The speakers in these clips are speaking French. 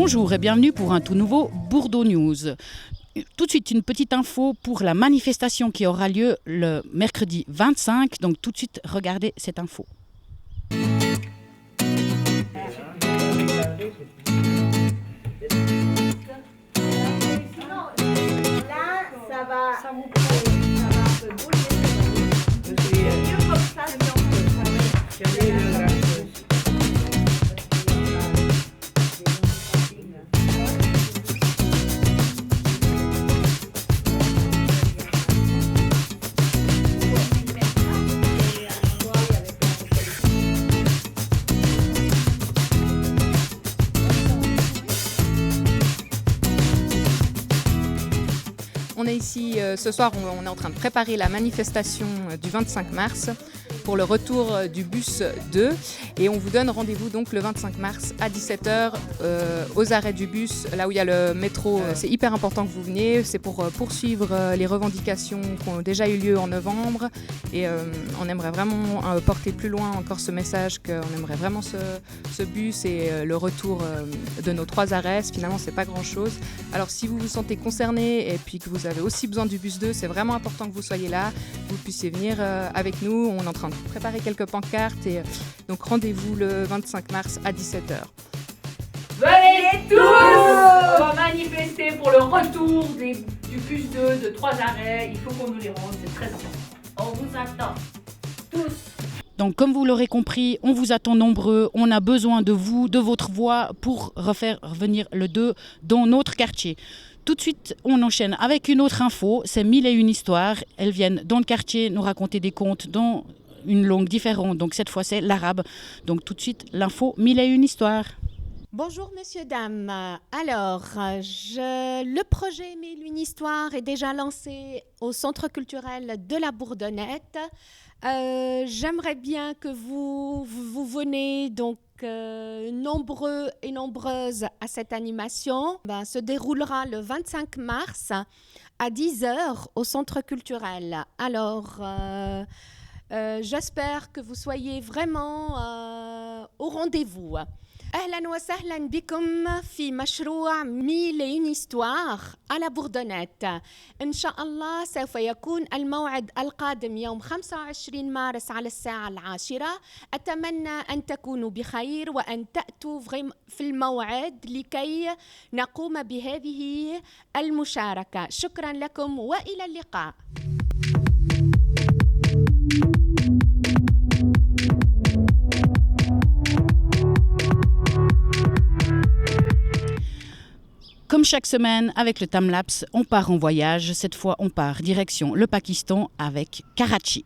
Bonjour et bienvenue pour un tout nouveau Bourdeaux News. Tout de suite, une petite info pour la manifestation qui aura lieu le mercredi 25. Donc tout de suite, regardez cette info. Là, ça va un peu bouger. C'est mieux comme ça si on peut. On est ici ce soir, on est en train de préparer la manifestation du 25 mars pour le retour du bus 2 et on vous donne rendez-vous donc le 25 mars à 17h aux arrêts du bus, là où il y a le métro. C'est hyper important que vous veniez, c'est pour poursuivre les revendications qui ont déjà eu lieu en novembre et on aimerait vraiment porter plus loin encore ce message qu'on aimerait vraiment ce bus et le retour de nos 3 arrêts. Finalement, c'est pas grand-chose. Alors si vous vous sentez concerné et puis que vous avez aussi besoin du bus 2, c'est vraiment important que vous soyez là, que vous puissiez venir avec nous. On est en train de préparer quelques pancartes et donc rendez-vous le 25 mars à 17h. Venez tous! On va manifester pour le retour du bus 2 de 3 arrêts. Il faut qu'on nous les rende, c'est très important. On vous attend tous. Donc comme vous l'aurez compris, on vous attend nombreux, on a besoin de vous, de votre voix pour refaire revenir le 2 dans notre quartier. Tout de suite, on enchaîne avec une autre info, c'est 1001 histoires. Elles viennent dans le quartier nous raconter des contes dans une langue différente, donc cette fois c'est l'arabe. Donc tout de suite, l'info 1001 histoires. Bonjour messieurs, dames. Alors, le projet 1001 histoires est déjà lancé au Centre culturel de la Bourdonnette. J'aimerais bien que vous venez donc nombreux et nombreuses à cette animation. Se déroulera le 25 mars à 10h au Centre culturel. Alors, j'espère que vous soyez vraiment au rendez-vous. أهلا وسهلا بكم في مشروع 1001 histoire على بوردونيت. إن شاء الله سوف يكون الموعد القادم يوم 25 مارس على الساعة 10. أتمنى أن تكونوا بخير وأن تأتوا في الموعد لكي نقوم بهذه المشاركة. شكرا لكم وإلى اللقاء. Comme chaque semaine, avec le Timelapse, on part en voyage. Cette fois, on part direction le Pakistan avec Karachi.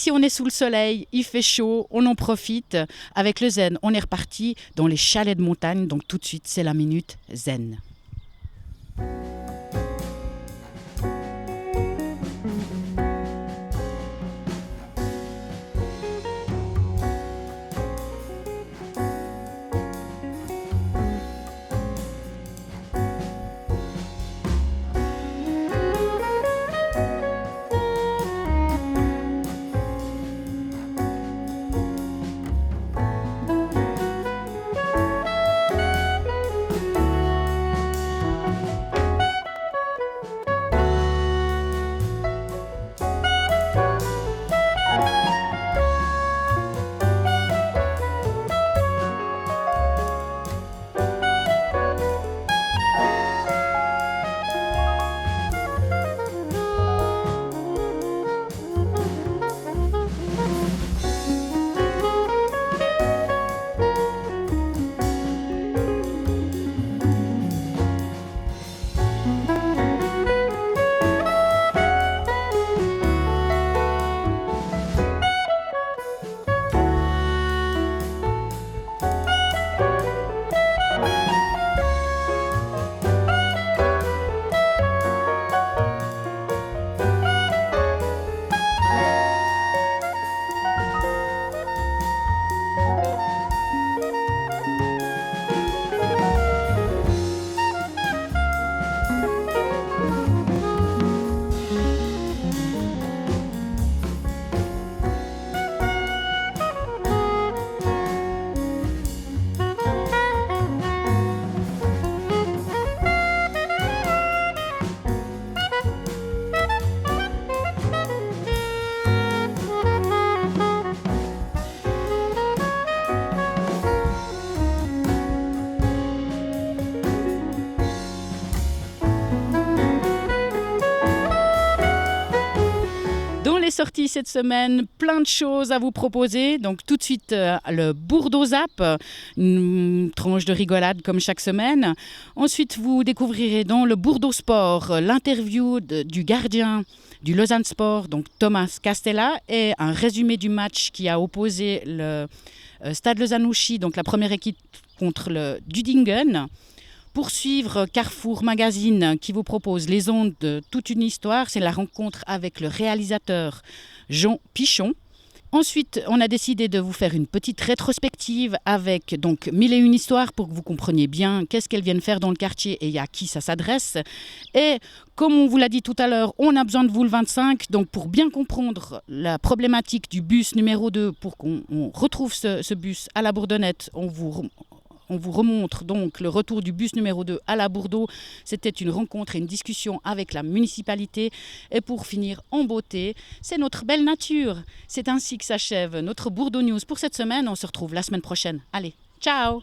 Ici, on est sous le soleil, il fait chaud, on en profite. Avec le zen, on est reparti dans les chalets de montagne. Donc tout de suite, c'est la minute zen. Sorti cette semaine, plein de choses à vous proposer. Donc tout de suite le Bourdeau Zap, une tranche de rigolade comme chaque semaine. Ensuite vous découvrirez dans le Bourdeau Sport l'interview du gardien du Lausanne Sport, donc Thomas Castella, et un résumé du match qui a opposé le Stade Lausanne-Ouchy, donc la première équipe contre le Dudingen. Poursuivre Carrefour Magazine qui vous propose les ondes de toute une histoire. C'est la rencontre avec le réalisateur Jean Pichon. Ensuite, on a décidé de vous faire une petite rétrospective avec donc 1001 histoires pour que vous compreniez bien qu'est-ce qu'elles viennent faire dans le quartier et à qui ça s'adresse. Et comme on vous l'a dit tout à l'heure, on a besoin de vous le 25. Donc pour bien comprendre la problématique du bus numéro 2, pour qu'on retrouve ce bus à la Bourdonnette, on vous remontre donc le retour du bus numéro 2 à la Bourdeau. C'était une rencontre et une discussion avec la municipalité. Et pour finir en beauté, c'est notre belle nature. C'est ainsi que s'achève notre Bourdeau News pour cette semaine. On se retrouve la semaine prochaine. Allez, ciao!